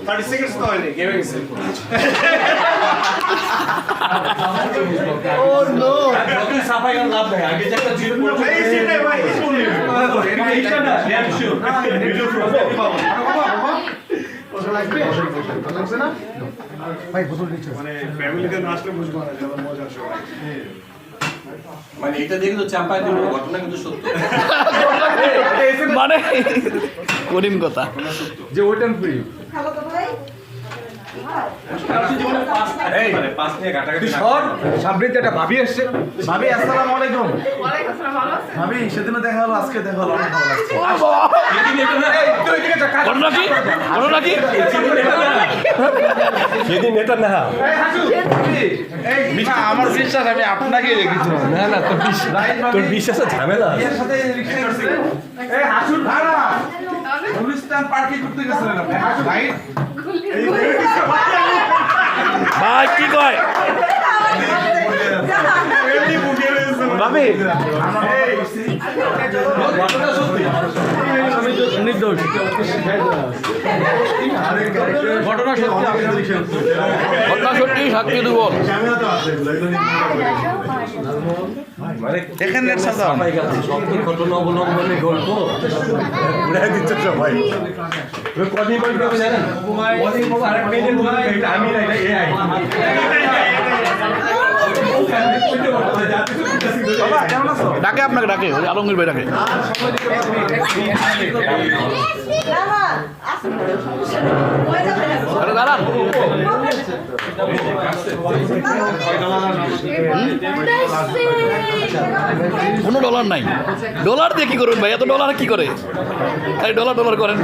30 seconds তো হয়নি, গেমে গেছে। Oh no! যতই সাফাই করার লাভ নাই, আগে যে একটা জিরো পড়ছে। এই সিনে ভাই, এইটা না, রিঅ্যাকশন। ভাই বোতল নিচে। মানে ফ্যামিলিতে না আসলে বুঝবো না যে আমার মজা আসে ভাই। মানে এটা দেখে তো চাপায় দিল, ঘটনা কিন্তু সত্য। মানে করিম কথা যে ওইটান ফ্রি। এই মানে পাঁচ নিয়ে ঘাটাঘাটি না সর সামনে একটা ভাবি আসছে। ভাবি আসসালামু আলাইকুম। ওয়ালাইকুম আসসালাম, ভালো আছেন? ভাবি সেদিনও দেখা হলো, আজকে দেখা হলো, অনেক ভালো লাগছে। ঘটনা কি ঘটনা কি সেদিন এটা না। আমার বিশ্বাস আমি আপনাকে রেখেছিলাম। না না, তোর বিশ্বাসে ঝামেলা আছে। এর সাথে রিকশা করছে। এই হাসুর ভাড়া গুলিস্তান পার্কে করতে গেছিলেন আপনি। হাসুর রাইট। ভাই কি কয় ভাবি ঘটনা সত্যি। নির্দোষ। ঘটনা সত্যি। ঘটনা সত্যি সাক্ষী দেব মানে এখানে সাজাও। সাফাই গেছে, সত্য ঘটনা অবলম্বনে গল্প ঘুরাই দিচ্ছে সবাই। কদিন পর কি হবে জানেন? কদিন পর আরেক মেয়েদের বলবে, এটা আমি না, এটা AI। বাবা কেমন আছো? ডাকে আপনাকে ডাকে ওই আলমগীর ভাই ডাকে আরে দাঁড়ান কোনো ডলার নাই ডলার দিয়ে কি করবেন ভাই এত ডলার কি করে এই ডলার ডলার করেন